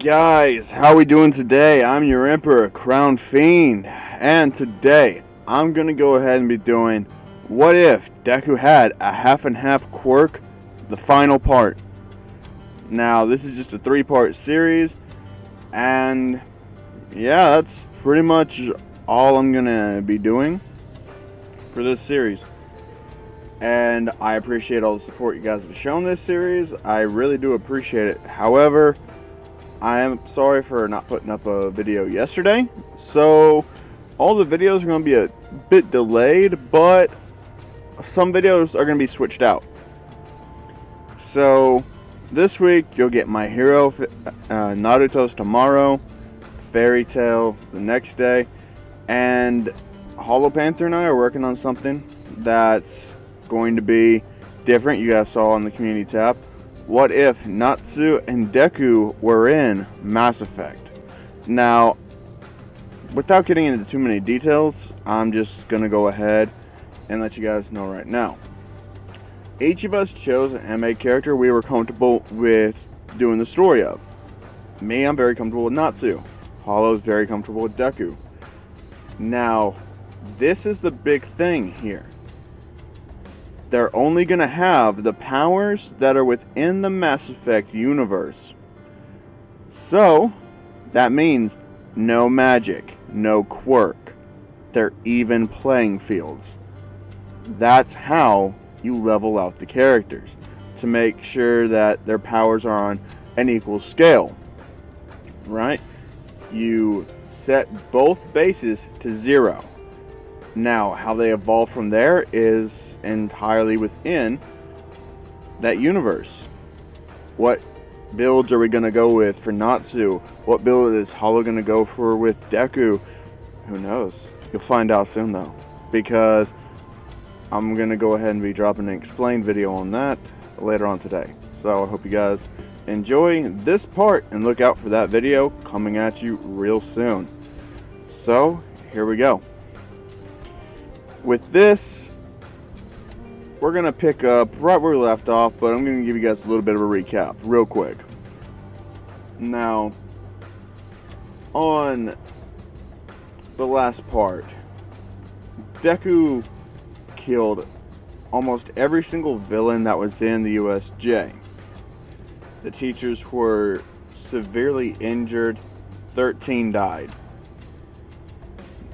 guys, how we doing today? I'm your Emperor, Crown Fiend, and today I'm gonna go ahead and be doing What If Deku Had a Half and Half Quirk, the final part. Now, this is just a 3-part series, and yeah, that's pretty much all I'm gonna be doing for this series. And I appreciate all the support you guys have shown this series. I really do appreciate it. However, I am sorry for not putting up a video yesterday. So, all the videos are going to be a bit delayed, but some videos are going to be switched out. So, this week you'll get My Hero, Naruto's tomorrow, Fairy Tail the next day, and Hollow Panther and I are working on something that's going to be different. You guys saw on the community tab. What if Natsu and Deku were in Mass Effect? Now, without getting into too many details, I'm just going to go ahead and let you guys know right now. Each of us chose an anime character we were comfortable with doing the story of. Me, I'm very comfortable with Natsu. Hollow's very comfortable with Deku. Now, this is the big thing here. They're only going to have the powers that are within the Mass Effect universe. So, that means no magic, no quirk. They're even playing fields. That's how you level out the characters, to make sure that their powers are on an equal scale. Right? You set both bases to 0. Now, how they evolve from there is entirely within that universe. What builds are we going to go with for Natsu? What build is Hollow going to go for with Deku? Who knows? You'll find out soon though, because I'm going to go ahead and be dropping an explained video on that later on today. So I hope you guys enjoy this part and look out for that video coming at you real soon. So, here we go. With this, we're going to pick up right where we left off, but I'm going to give you guys a little bit of a recap real quick. Now, on the last part, Deku killed almost every single villain that was in the USJ. The teachers were severely injured, 13 died.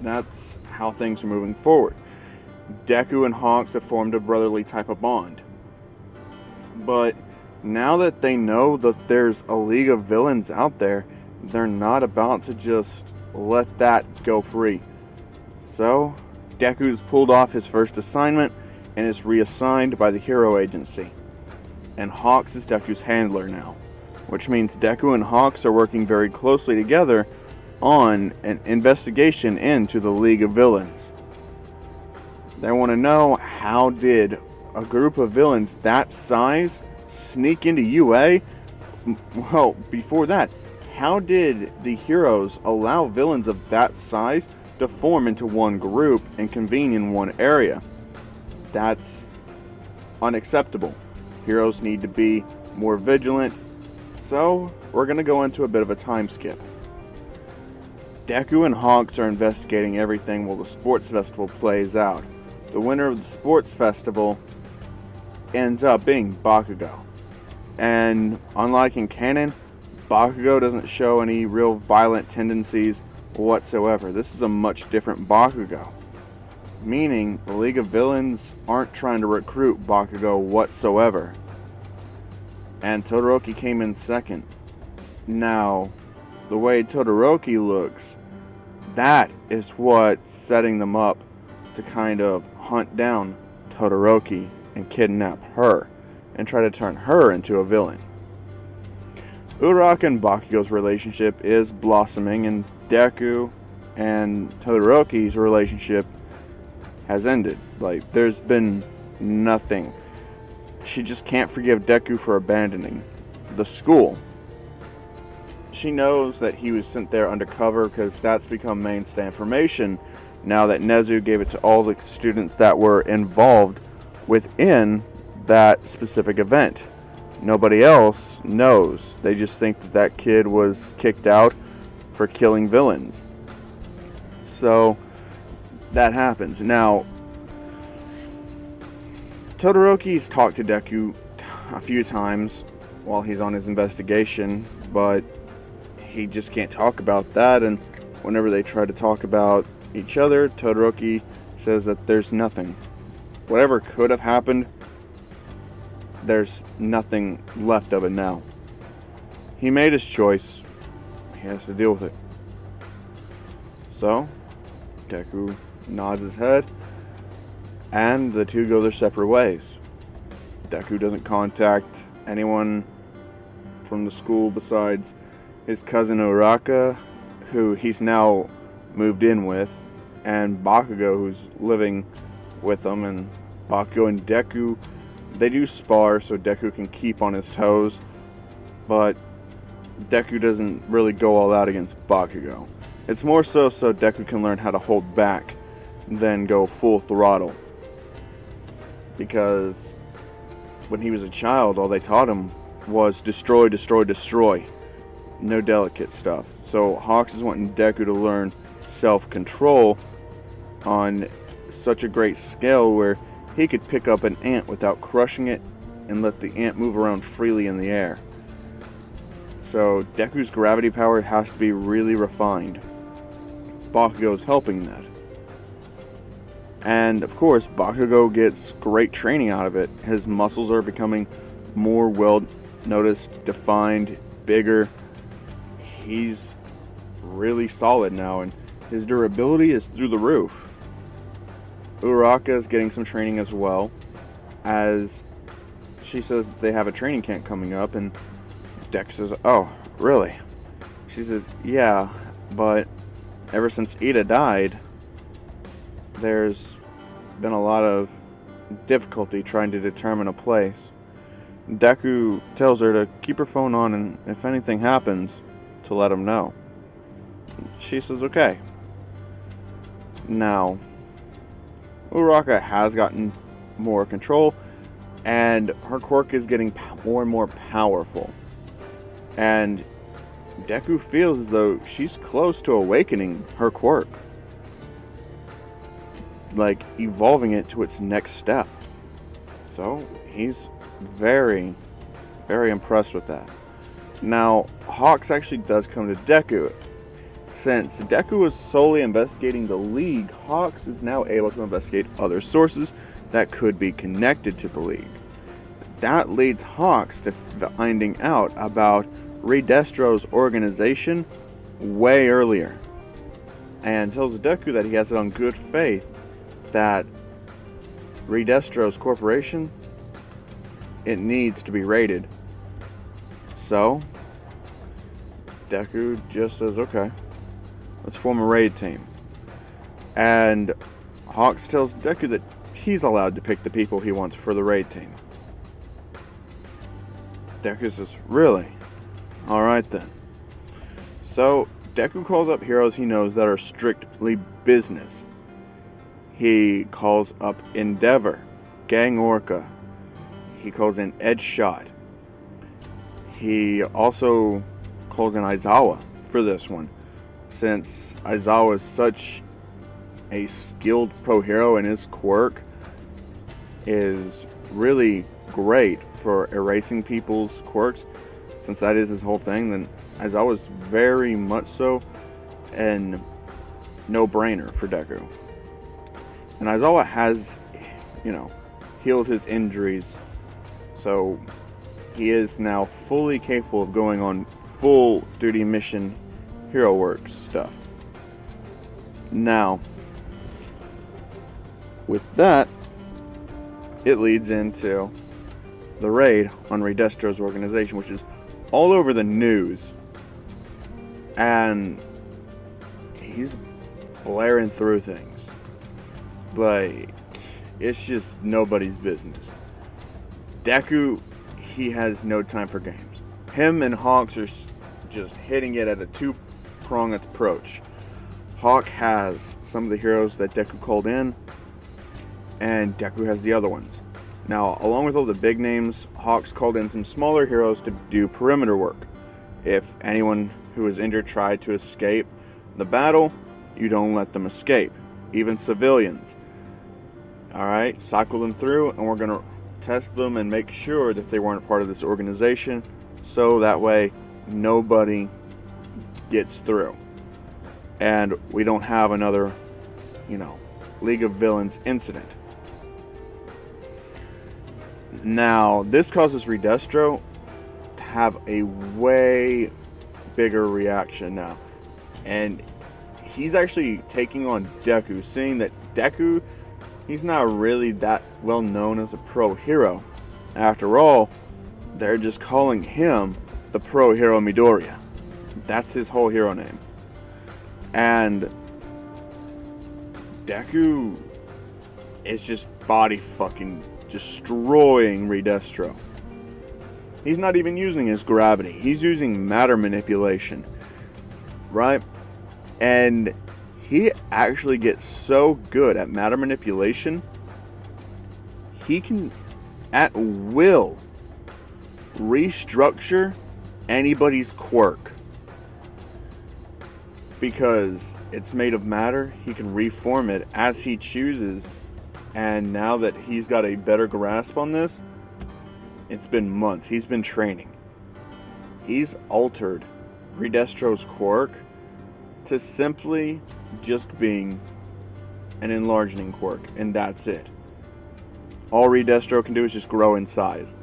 That's how things are moving forward. Deku and Hawks have formed a brotherly type of bond. But now that they know that there's a league of villains out there, they're not about to just let that go free. So, Deku's pulled off his first assignment and is reassigned by the Hero Agency. And Hawks is Deku's handler now, which means Deku and Hawks are working very closely together on an investigation into the League of Villains. They want to know, how did a group of villains that size sneak into UA? Well, before that, how did the heroes allow villains of that size to form into one group and convene in one area? That's unacceptable. Heroes need to be more vigilant. So, we're going to go into a bit of a time skip. Deku and Hawks are investigating everything while the sports festival plays out. The winner of the sports festival ends up being Bakugo. And unlike in canon, Bakugo doesn't show any real violent tendencies whatsoever. This is a much different Bakugo. Meaning, the League of Villains aren't trying to recruit Bakugo whatsoever. And Todoroki came in second. Now, the way Todoroki looks, that is what's setting them up to kind of hunt down Todoroki and kidnap her and try to turn her into a villain. Uraraka and Bakugo's relationship is blossoming, and Deku and Todoroki's relationship has ended. Like, there's been nothing. She just can't forgive Deku for abandoning the school. She knows that he was sent there undercover because that's become mainstay information now that Nezu gave it to all the students that were involved within that specific event. Nobody else knows. They just think that that kid was kicked out for killing villains. So that happens. Now, Todoroki's talked to Deku a few times while he's on his investigation, but he just can't talk about that, and whenever they try to talk about each other, Todoroki says that there's nothing. Whatever could have happened, there's nothing left of it now. He made his choice. He has to deal with it. So, Deku nods his head, and the two go their separate ways. Deku doesn't contact anyone from the school besides his cousin Uraka, who he's now moved in with, and Bakugo, who's living with them. And Bakugo and Deku, they do spar so Deku can keep on his toes, but Deku doesn't really go all out against Bakugo. It's more so Deku can learn how to hold back than go full throttle. Because when he was a child, all they taught him was destroy, destroy, destroy. No delicate stuff. So Hawks is wanting Deku to learn self-control on such a great scale where he could pick up an ant without crushing it and let the ant move around freely in the air. So Deku's gravity power has to be really refined. Bakugo's helping that. And of course, Bakugo gets great training out of it. His muscles are becoming more well-noticed, defined, bigger. He's really solid now, and his durability is through the roof. Uraka is getting some training as well, as she says that they have a training camp coming up, and Deku says, "Oh, really?" She says, "Yeah, but ever since Ida died, there's been a lot of difficulty trying to determine a place." Deku tells her to keep her phone on, and if anything happens, to let him know. She says, "Okay." Now, Uraka has gotten more control, and her quirk is getting more and more powerful. And Deku feels as though she's close to awakening her quirk. Like, evolving it to its next step. So, he's very, very impressed with that. Now, Hawks actually does come to Deku. Since Deku was solely investigating the League, Hawks is now able to investigate other sources that could be connected to the League. That leads Hawks to finding out about Redestro's organization way earlier, and tells Deku that he has it on good faith that Redestro's corporation, it needs to be raided. So Deku just says, "Okay, let's form a raid team." And Hawks tells Deku that he's allowed to pick the people he wants for the raid team. Deku says, "Really? Alright then." So Deku calls up heroes he knows that are strictly business. He calls up Endeavor, Gang Orca. He calls in Edge Shot. He also calls in Aizawa for this one, since Aizawa is such a skilled pro hero and his quirk is really great for erasing people's quirks. Since that is his whole thing, then Aizawa is very much so a no-brainer for Deku. And Aizawa has, healed his injuries, so he is now fully capable of going on full duty mission hero work stuff. Now, with that, it leads into the raid on Redestro's organization, which is all over the news. And he's blaring through things. Like, it's just nobody's business. Deku, he has no time for games. Him and Hawks are just hitting it at a two-pronged approach. Hawk has some of the heroes that Deku called in, and Deku has the other ones. Now, along with all the big names, Hawks called in some smaller heroes to do perimeter work. If anyone who was injured tried to escape the battle, you don't let them escape. Even civilians. Alright, cycle them through, and we're going to test them and make sure that they weren't part of this organization, so that way nobody gets through. And we don't have another, League of Villains incident. Now, this causes Redestro to have a way bigger reaction now. And he's actually taking on Deku, seeing that Deku, he's not really that well known as a pro hero. After all, they're just calling him the pro hero Midoriya. That's his whole hero name. And Deku is just body fucking destroying Redestro. He's not even using his gravity. He's using matter manipulation. Right? And he actually gets so good at matter manipulation, he can, at will, restructure anybody's quirk. Because it's made of matter, he can reform it as he chooses. And now that he's got a better grasp on this, it's been months. He's been training. He's altered Redestro's quirk to simply just being an enlarging quirk, and that's it. All Redestro can do is just grow in size.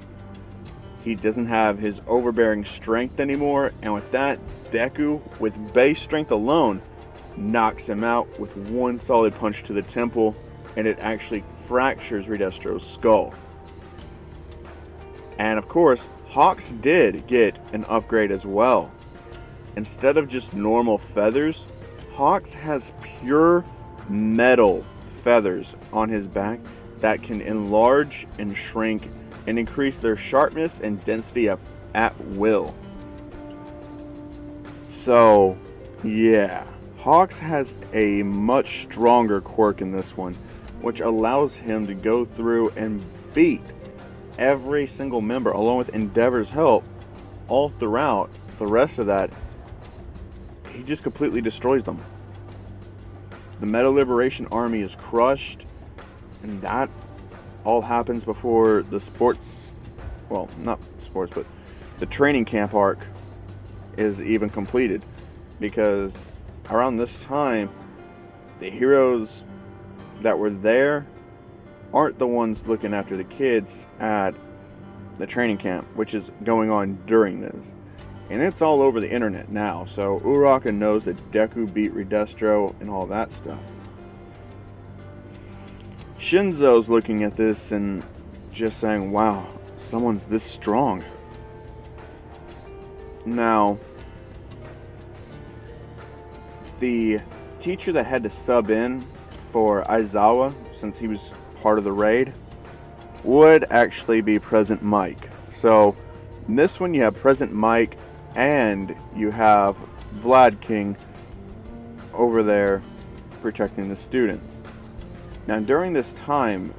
He doesn't have his overbearing strength anymore, and with that, Deku, with base strength alone, knocks him out with one solid punch to the temple, and it actually fractures Redestro's skull. And of course, Hawks did get an upgrade as well. Instead of just normal feathers, Hawks has pure metal feathers on his back that can enlarge and shrink and increase their sharpness and density at will. So, yeah, Hawks has a much stronger quirk in this one, which allows him to go through and beat every single member, along with Endeavor's help, all throughout the rest of that. He just completely destroys them. The Meta Liberation Army is crushed, and that all happens before the the training camp arc is even completed, because around this time, the heroes that were there aren't the ones looking after the kids at the training camp, which is going on during this. And it's all over the internet now, so Uraka knows that Deku beat Redestro and all that stuff. Shinzo's looking at this and just saying, wow, someone's this strong. Now, the teacher that had to sub in for Aizawa, since he was part of the raid, would actually be Present Mike. So, in this one you have Present Mike and you have Vlad King over there protecting the students. Now, during this time,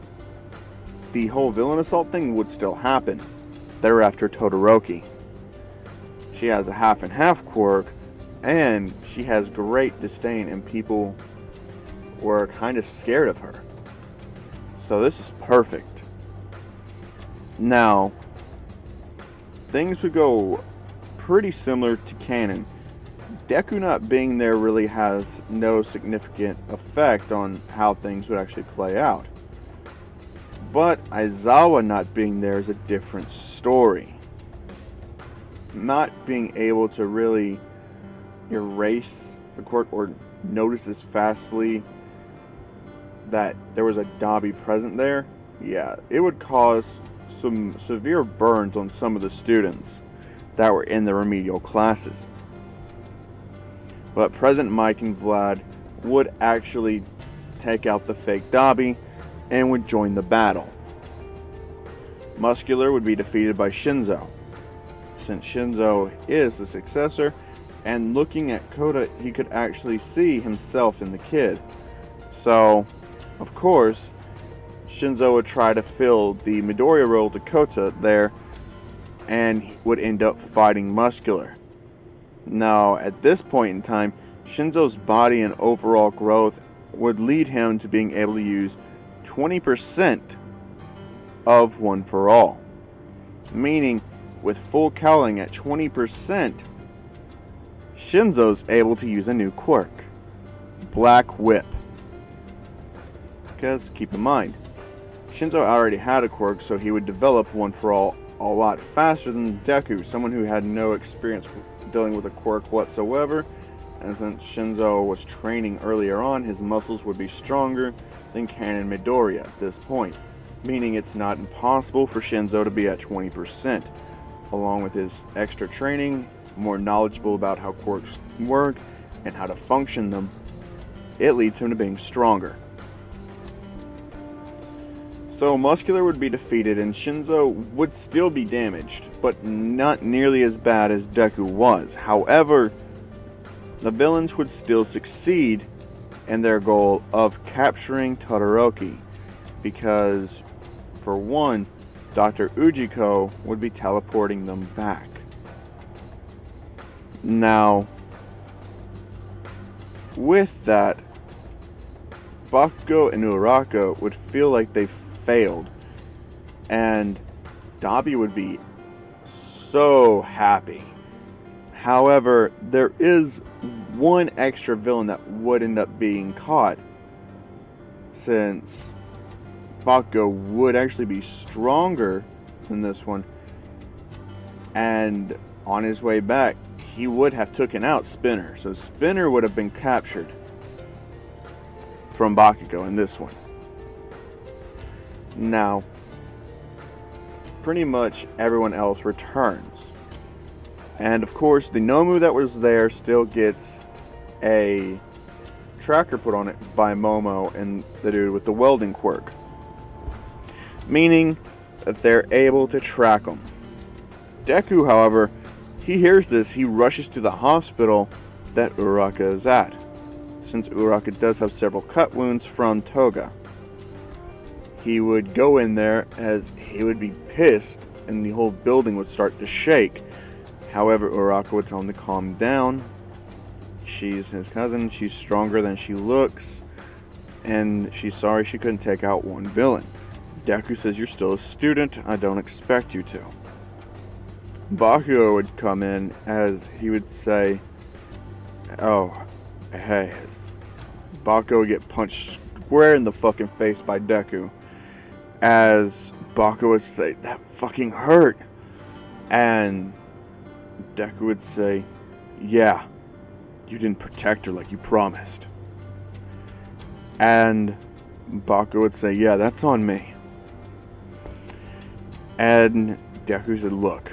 the whole villain assault thing would still happen. They're after Todoroki. She has a half and half quirk, and she has great disdain, and people were kind of scared of her. So this is perfect. Now, things would go pretty similar to canon. Deku not being there really has no significant effect on how things would actually play out. But Aizawa not being there is a different story. Not being able to really erase the quirk or notice as fastly that there was a Dabi present there, yeah, it would cause some severe burns on some of the students that were in the remedial classes. But Present Mike and Vlad would actually take out the fake Dabi and would join the battle. Muscular would be defeated by Shinzo, since Shinzo is the successor, and looking at Kota, he could actually see himself in the kid. So, of course, Shinzo would try to fill the Midoriya role Dakota there, and he would end up fighting Muscular. Now, at this point in time, Shinzo's body and overall growth would lead him to being able to use 20% of One for All. Meaning, with full cowling at 20%, Shinzo's able to use a new quirk, Black Whip. Because, keep in mind, Shinzo already had a quirk, so he would develop One for All a lot faster than Deku, someone who had no experience dealing with a quirk whatsoever. And since Shinzo was training earlier on, his muscles would be stronger than Canon Midoriya at this point, meaning it's not impossible for Shinzo to be at 20%. Along with his extra training, more knowledgeable about how quirks work and how to function them, it leads him to being stronger. So Muscular would be defeated and Shinzo would still be damaged, but not nearly as bad as Deku was. However, the villains would still succeed in their goal of capturing Todoroki, because, for one, Dr. Ujiko would be teleporting them back. Now, with that, Bakugo and Uraka would feel like they failed, and Dabi would be so happy. However, there is one extra villain that would end up being caught, since Bakugo would actually be stronger than this one, and on his way back he would have taken out Spinner, so Spinner would have been captured from Bakugo in this one. Now, pretty much everyone else returns, and of course the Nomu that was there still gets a tracker put on it by Momo and the dude with the welding quirk, meaning that they're able to track them. Deku, however, he hears this, he rushes to the hospital that Uraka is at, since Uraka does have several cut wounds from Toga. He would go in there as he would be pissed and the whole building would start to shake. However, Uraka would tell him to calm down. She's his cousin, she's stronger than she looks, and she's sorry she couldn't take out one villain. Deku says, "You're still a student, I don't expect you to." Bakugo would come in as he would say, "Oh, hey." Bakugo would get punched square in the fucking face by Deku, as Bakugo would say, "That fucking hurt." And Deku would say, "Yeah, you didn't protect her like you promised." And Bakugo would say, "Yeah, that's on me." And Deku said, "Look,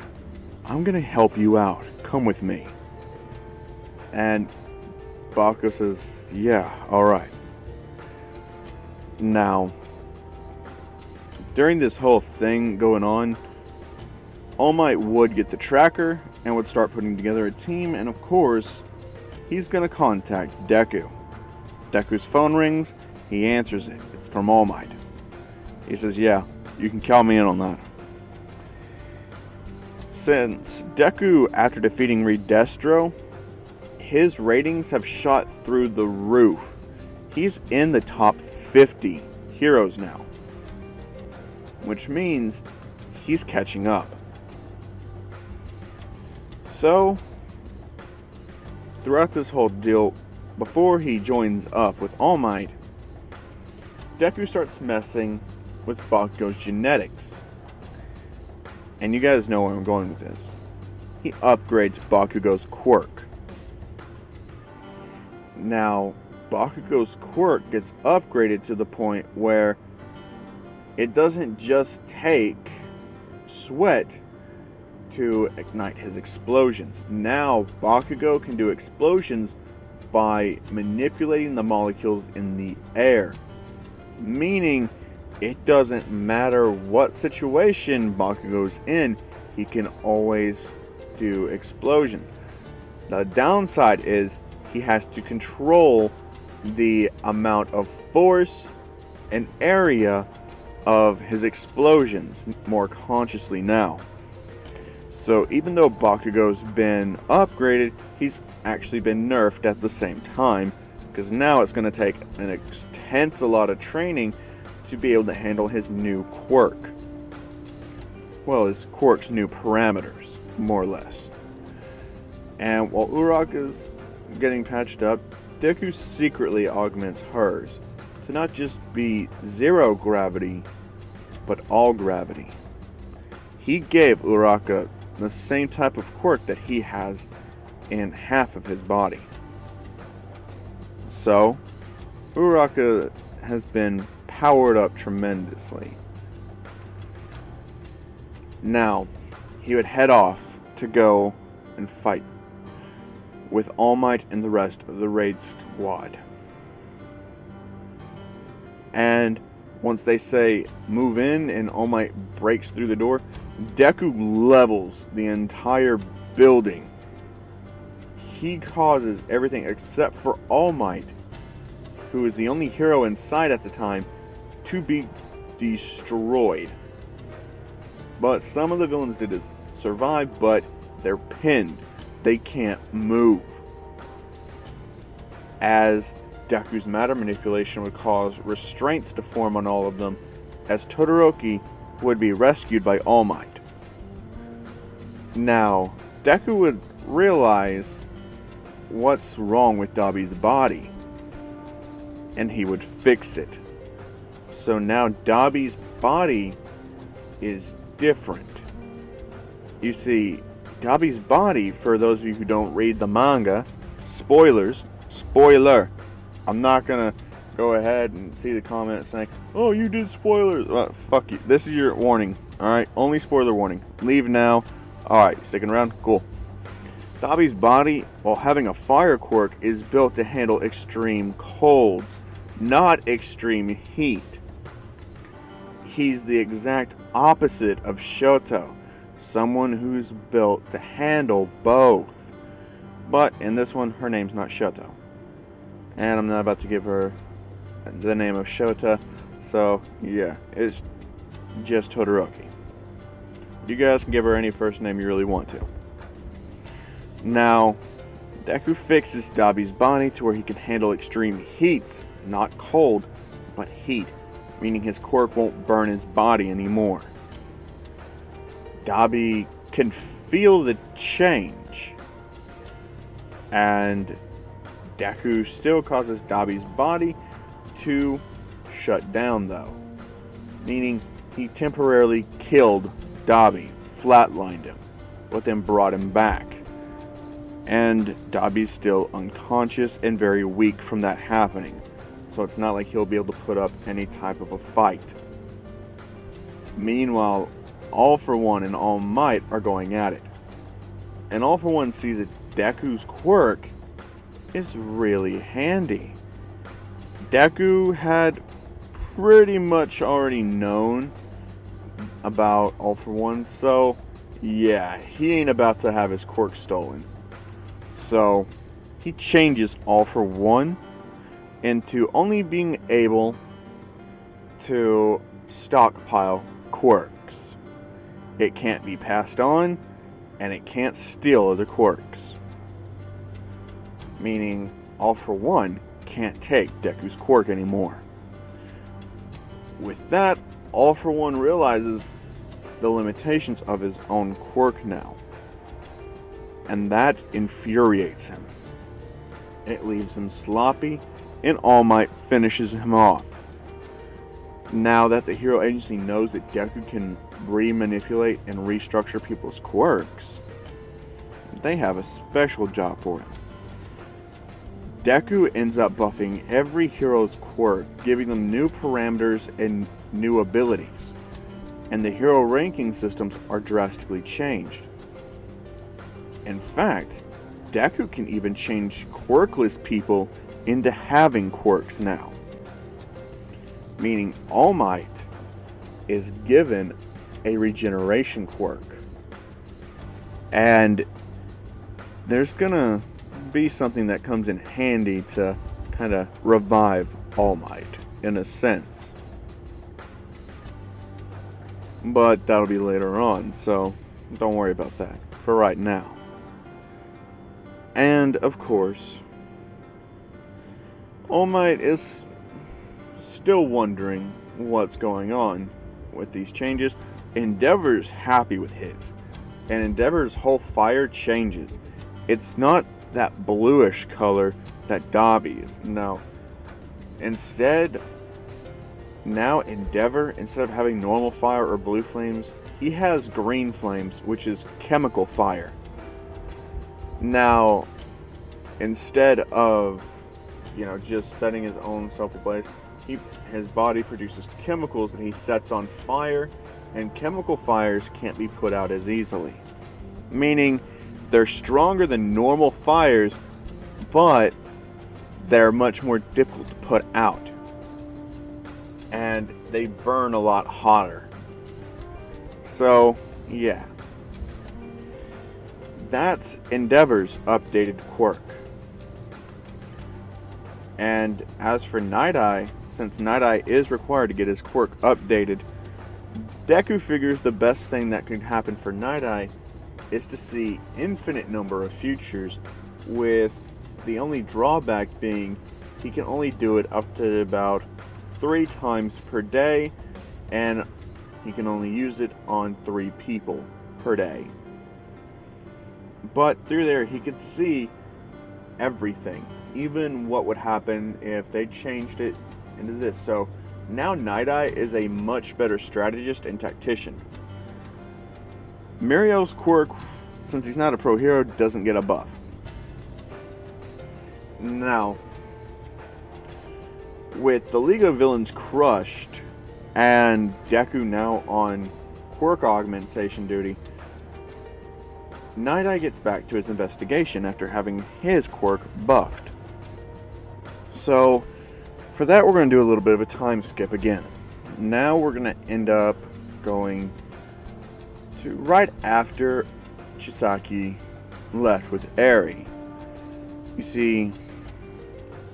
I'm gonna help you out. Come with me." And Bakugo says, "Yeah, alright." Now, during this whole thing going on, All Might would get the tracker and would start putting together a team, and of course, he's gonna contact Deku. Deku's phone rings, he answers it. It's from All Might. He says, "Yeah, you can count me in on that." Since Deku, after defeating Reed Destro, his ratings have shot through the roof. He's in the top 50 heroes now, which means he's catching up. So, throughout this whole deal, before he joins up with All Might, Deku starts messing with Bakugo's genetics. And you guys know where I'm going with this. He upgrades Bakugo's quirk. Now, Bakugo's quirk gets upgraded to the point where it doesn't just take sweat to ignite his explosions. Now, Bakugo can do explosions by manipulating the molecules in the air. Meaning, it doesn't matter what situation Bakugo's in, he can always do explosions. The downside is he has to control the amount of force and area of his explosions more consciously now. So even though Bakugo's been upgraded, he's actually been nerfed at the same time, because now it's going to take an intense a lot of training to be able to handle his new quirk. Well, his quirk's new parameters, more or less. And while Uraraka's getting patched up, Deku secretly augments hers to not just be zero gravity, but all gravity. He gave Uraraka the same type of quirk that he has in half of his body. So, Uraraka has been powered up tremendously. Now, he would head off to go and fight with All Might and the rest of the raid squad. And once they say move in and All Might breaks through the door, Deku levels the entire building. He causes everything except for All Might, who is the only hero inside at the time, to be destroyed. But some of the villains did survive, but they're pinned. They can't move. As Deku's matter manipulation would cause restraints to form on all of them, as Todoroki would be rescued by All Might. Now, Deku would realize what's wrong with Dabi's body, and he would fix it. So now Dabi's body is different. You see, Dabi's body, for those of you who don't read the manga, spoiler, I'm not gonna go ahead and see the comments saying, oh, you did spoilers. Well, fuck you. This is your warning, alright? Only spoiler warning. Leave now. Alright, sticking around? Cool. Dabi's body, while having a fire quirk, is built to handle extreme colds, not extreme heat. He's the exact opposite of Shoto, someone who's built to handle both. But in this one, her name's not Shoto. And I'm not about to give her the name of Shota, so yeah, it's just Todoroki. You guys can give her any first name you really want to. Now, Deku fixes Dabi's body to where he can handle extreme heats, not cold, but heat, meaning his quirk won't burn his body anymore. Dabi can feel the change, and Deku still causes Dabi's body to shut down though, meaning he temporarily killed Dabi, flatlined him, but then brought him back. And Dabi's still unconscious and very weak from that happening, so it's not like he'll be able to put up any type of a fight. Meanwhile, All For One and All Might are going at it, and All For One sees that Deku's quirk is really handy. Deku had pretty much already known about All For One, so yeah, he ain't about to have his quirk stolen. So he changes All For One into only being able to stockpile quirks. It can't be passed on, and it can't steal other quirks. Meaning, All For One can't take Deku's quirk anymore. With that, All For One realizes the limitations of his own quirk now. And that infuriates him. It leaves him sloppy, and All Might finishes him off. Now that the Hero Agency knows that Deku can re-manipulate and restructure people's quirks, they have a special job for him. Deku ends up buffing every hero's quirk, giving them new parameters and new abilities, and the hero ranking systems are drastically changed. In fact, Deku can even change quirkless people into having quirks now. Meaning All Might is given a regeneration quirk. And there's gonna be something that comes in handy to kind of revive All Might, in a sense. but that'll be later on, so don't worry about that for right now. And of course, All Might is still wondering what's going on with these changes. Endeavor's happy with his, and Endeavor's whole fire changes. It's not that bluish color that Dobby's. No. Instead, now Endeavor, instead of having normal fire or blue flames, he has green flames, which is chemical fire. Now, instead of, just setting his own self ablaze, his body produces chemicals that he sets on fire, and chemical fires can't be put out as easily. Meaning, they're stronger than normal fires, but they're much more difficult to put out. And they burn a lot hotter. So, yeah. That's Endeavor's updated quirk. And as for Night Eye, since Night Eye is required to get his quirk updated, Deku figures the best thing that could happen for Night Eye is to see infinite number of futures, with the only drawback being he can only do it up to about 3 times per day, and he can only use it on 3 people per day. But through there he could see everything, even what would happen if they changed it into this. So now Night Eye is a much better strategist and tactician. Mirio's quirk, since he's not a pro hero, doesn't get a buff. Now, with the League of Villains crushed and Deku now on quirk augmentation duty, Night Eye gets back to his investigation after having his quirk buffed. So, for that we're going to do a little bit of a time skip again. Now we're going to end up going to right after Chisaki left with Eri. You see,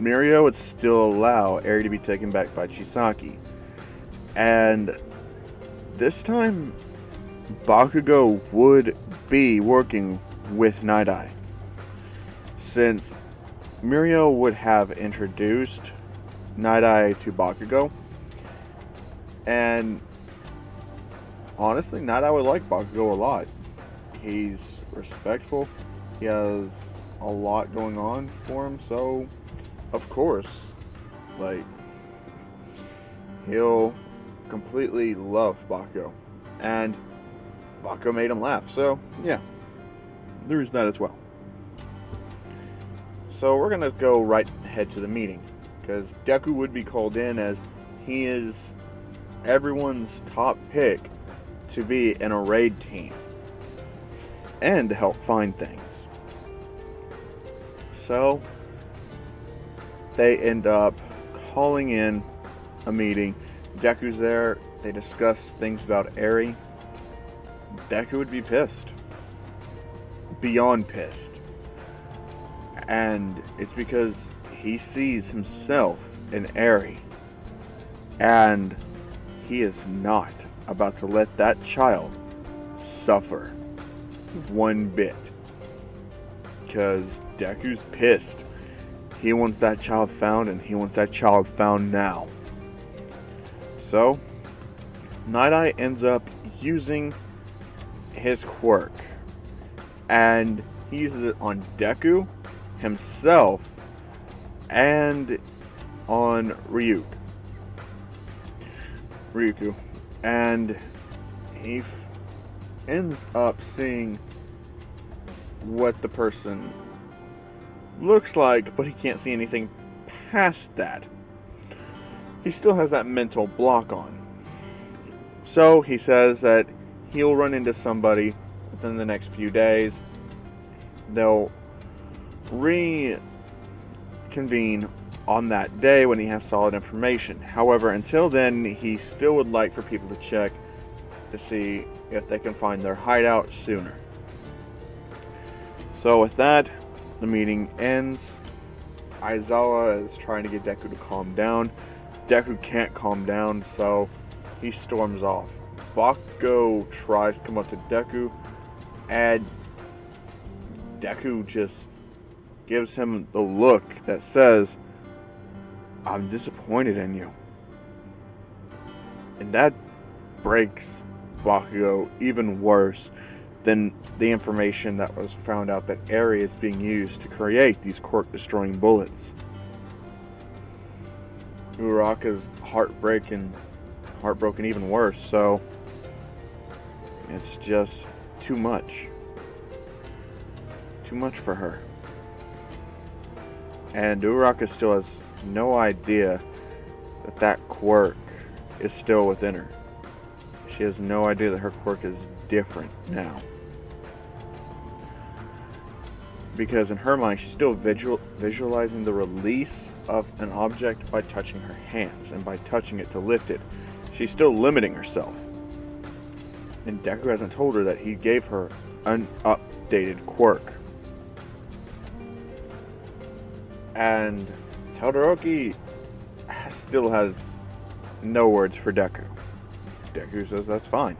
Mirio would still allow Eri to be taken back by Chisaki. And this time, Bakugo would be working with Night Eye, since Mirio would have introduced Night Eye to Bakugo, and honestly, Night Eye would like Bakugo a lot. He's respectful, he has a lot going on for him, so of course, he'll completely love Bakugo, and Bakugo made him laugh, so yeah, there's that as well. So we're gonna go right ahead to the meeting, because Deku would be called in as he is everyone's top pick to be in a raid team and to help find things. So they end up calling in a meeting. Deku's there, they discuss things about Eri. Deku would be pissed. Beyond pissed. And it's because he sees himself in Eri. And he is not about to let that child suffer one bit. Because Deku's pissed. He wants that child found, and he wants that child found now. So, Night Eye ends up using his quirk, and he uses it on Deku, himself, and on Ryuku, and he ends up seeing what the person looks like, but he can't see anything past that. He still has that mental block on. So he says that he'll run into somebody within the next few days. They'll reconvene on that day when he has solid information. However, until then, he still would like for people to check to see if they can find their hideout sooner. So with that, the meeting ends. Aizawa is trying to get Deku to calm down. Deku can't calm down, so he storms off. Bakugo tries to come up to Deku, and Deku just gives him the look that says, "I'm disappointed in you." And that breaks Bakugo even worse than the information that was found out that Eri is being used to create these Quirk-destroying bullets. Uraraka's heartbroken even worse, so it's just too much. Too much for her. And Uraraka still has no idea that quirk is still within her. She has no idea that her quirk is different now. Because in her mind, she's still visualizing the release of an object by touching her hands, and by touching it to lift it. She's still limiting herself. And Deku hasn't told her that he gave her an updated quirk. And Todoroki still has no words for Deku. Deku says that's fine.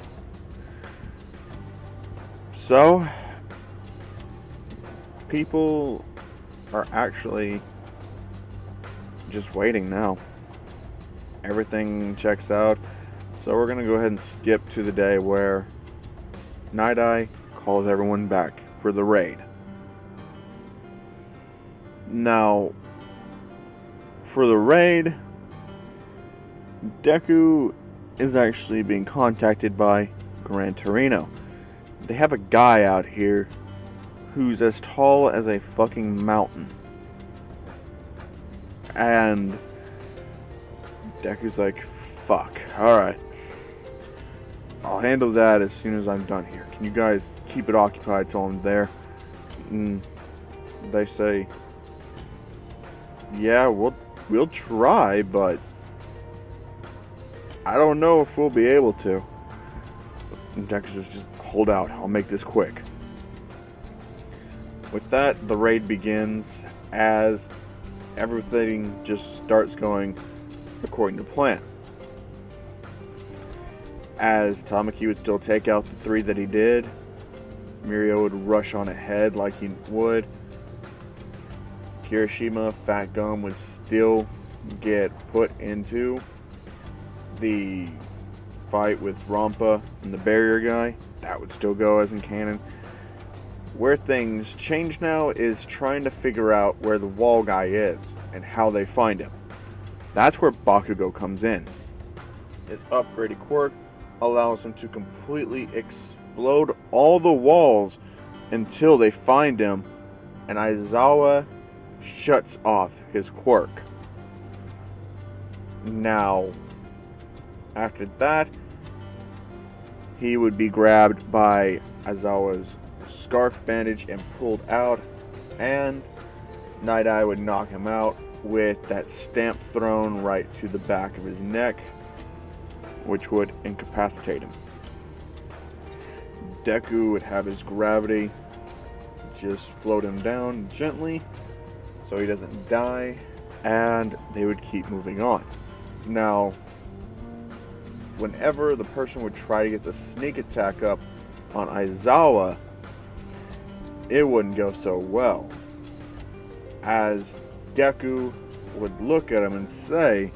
So, people are actually just waiting now. Everything checks out. So we're going to go ahead and skip to the day where Night Eye calls everyone back for the raid. Now, for the raid, Deku is actually being contacted by Gran Torino. They have a guy out here who's as tall as a fucking mountain. And Deku's like, fuck, alright. I'll handle that as soon as I'm done here. Can you guys keep it occupied till I'm there? And they say, yeah, we'll try, but I don't know if we'll be able to. And Deku says, just hold out, I'll make this quick. With that, the raid begins as everything just starts going according to plan. As Tamaki would still take out the 3 that he did, Mirio would rush on ahead like he would. Kirishima, Fat Gum would still get put into the fight with Rampa and the barrier guy. That would still go as in canon. Where things change now is trying to figure out where the wall guy is and how they find him. That's where Bakugo comes in. His upgraded quirk allows him to completely explode all the walls until they find him, and Aizawa shuts off his quirk. Now, after that, he would be grabbed by Aizawa's scarf bandage and pulled out, and Night Eye would knock him out with that stamp thrown right to the back of his neck, which would incapacitate him. Deku would have his gravity just float him down gently so he doesn't die, and they would keep moving on. Now, whenever the person would try to get the sneak attack up on Aizawa, it wouldn't go so well, as Deku would look at him and say,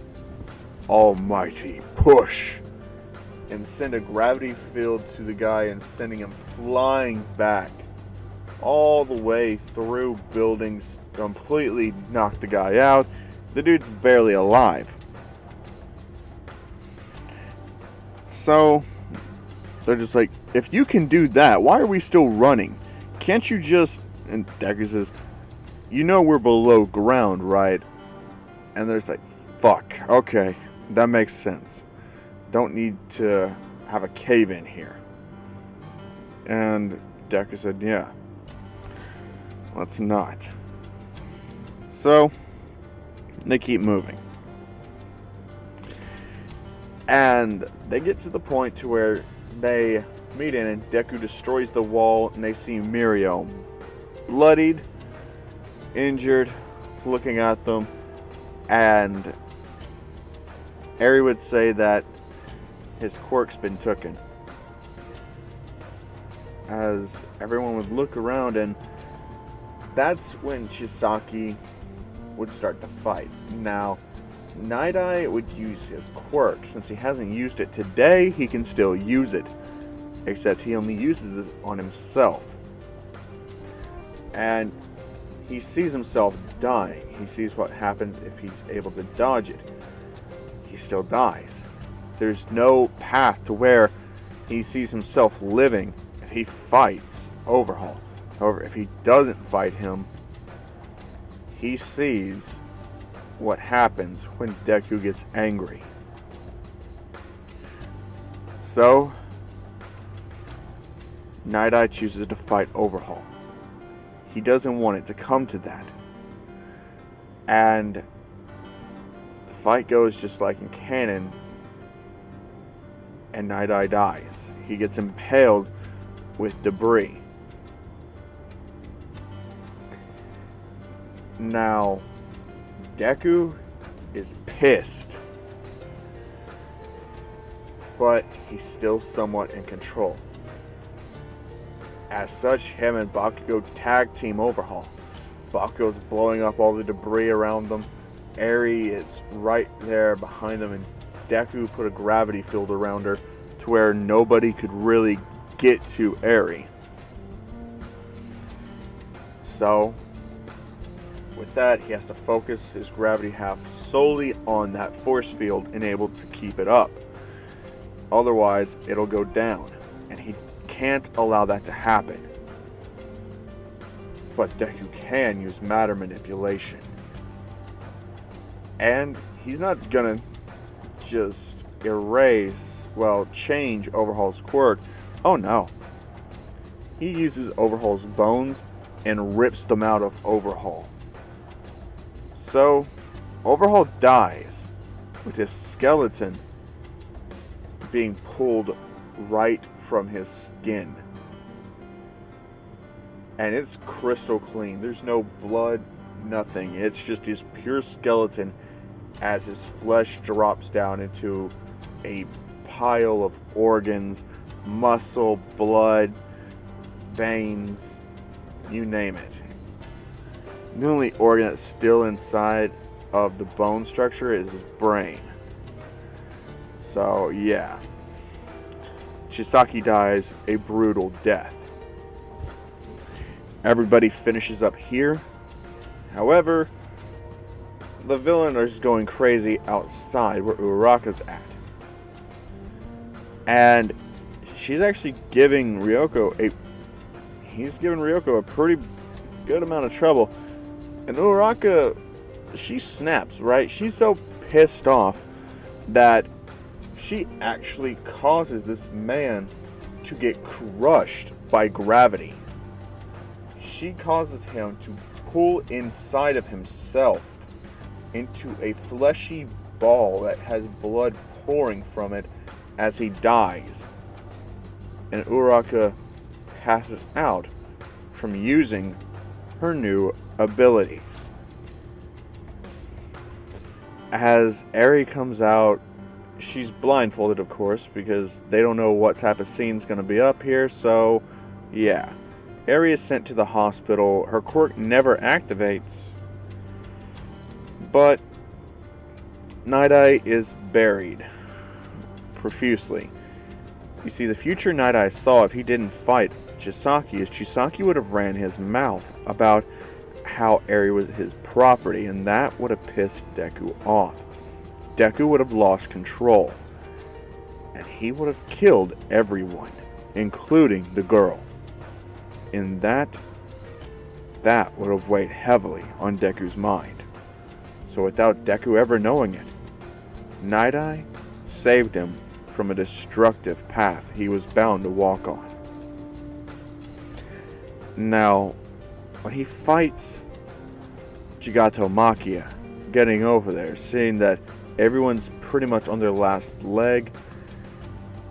"Almighty push," and send a gravity field to the guy and sending him flying back all the way through buildings, completely knock the guy out. The dude's barely alive. So they're just like, if you can do that, why are we still running? Can't you just... And Deku says, you know we're below ground, right? And they're just like, fuck, okay, that makes sense. Don't need to have a cave in here. And Deku said, yeah, let's not. So they keep moving. And they get to the point to where they meet in, and Deku destroys the wall, and they see Mirio bloodied, injured, looking at them, and Eri would say that his quirk's been taken. as everyone would look around, and that's when Chisaki would start to fight. Now, Night Eye would use his quirk. Since he hasn't used it today, he can still use it. Except he only uses this on himself. And he sees himself dying. He sees what happens if he's able to dodge it. He still dies. There's no path to where he sees himself living if he fights Overhaul. However, if he doesn't fight him, he sees what happens when Deku gets angry. So, Night Eye chooses to fight Overhaul. He doesn't want it to come to that. And the fight goes just like in canon, and Night Eye dies. He gets impaled with debris. Now, Deku is pissed, but he's still somewhat in control. As such, him and Bakugo tag team Overhaul. Bakugo's blowing up all the debris around them. Eri is right there behind them, and Deku put a gravity field around her to where nobody could really get to Eri. So, with that, he has to focus his gravity half solely on that force field and able to keep it up. Otherwise, it'll go down, and he can't allow that to happen. But Deku can use matter manipulation. And he's not gonna just change Overhaul's quirk. Oh no. He uses Overhaul's bones and rips them out of Overhaul. So, Overhaul dies with his skeleton being pulled right from his skin. And it's crystal clean. There's no blood, nothing. It's just his pure skeleton as his flesh drops down into a pile of organs, muscle, blood, veins, you name it. The only organ that's still inside of the bone structure is his brain. So, yeah. Chisaki dies a brutal death. Everybody finishes up here. However, the villain is going crazy outside where Uraraka's at. And she's actually giving Ryoko a pretty good amount of trouble. And Uraraka, she snaps, right? She's so pissed off that she actually causes this man to get crushed by gravity. She causes him to pull inside of himself into a fleshy ball that has blood pouring from it as he dies. And Uraraka passes out from using her new abilities. As Eri comes out, she's blindfolded, of course, because they don't know what type of scene's going to be up here, so yeah. Eri is sent to the hospital. Her quirk never activates, but Night Eye is buried profusely. You see, the future Night Eye saw if he didn't fight Chisaki is Chisaki would have ran his mouth about how Eri was his property, and that would have pissed Deku off. Deku would have lost control, and he would have killed everyone, including the girl. And that would have weighed heavily on Deku's mind. So without Deku ever knowing it, Night Eye saved him from a destructive path he was bound to walk on. Now, when he fights Jigato Makia, getting over there, seeing that everyone's pretty much on their last leg,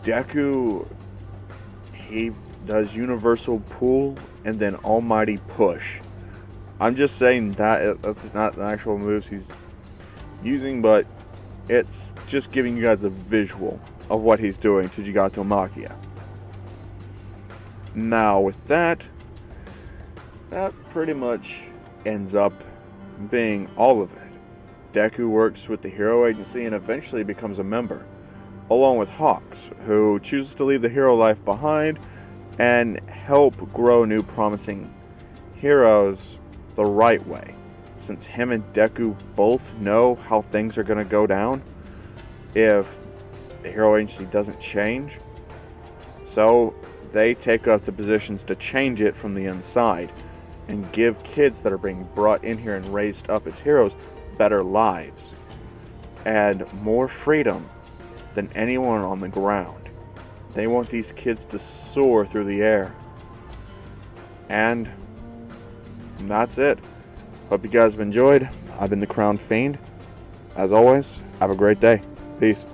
Deku, he does universal pull and then almighty push. I'm just saying that's not the actual moves he's using, but it's just giving you guys a visual of what he's doing to Jigato Makia. Now, with that pretty much ends up being all of it. Deku works with the Hero Agency and eventually becomes a member, along with Hawks, who chooses to leave the hero life behind and help grow new promising heroes the right way. Since him and Deku both know how things are going to go down if the Hero Agency doesn't change, so they take up the positions to change it from the inside and give kids that are being brought in here and raised up as heroes better lives and more freedom than anyone on the ground. They want these kids to soar through the air. And that's it. Hope you guys have enjoyed. I've been the Crown Fiend. As always, have a great day. Peace.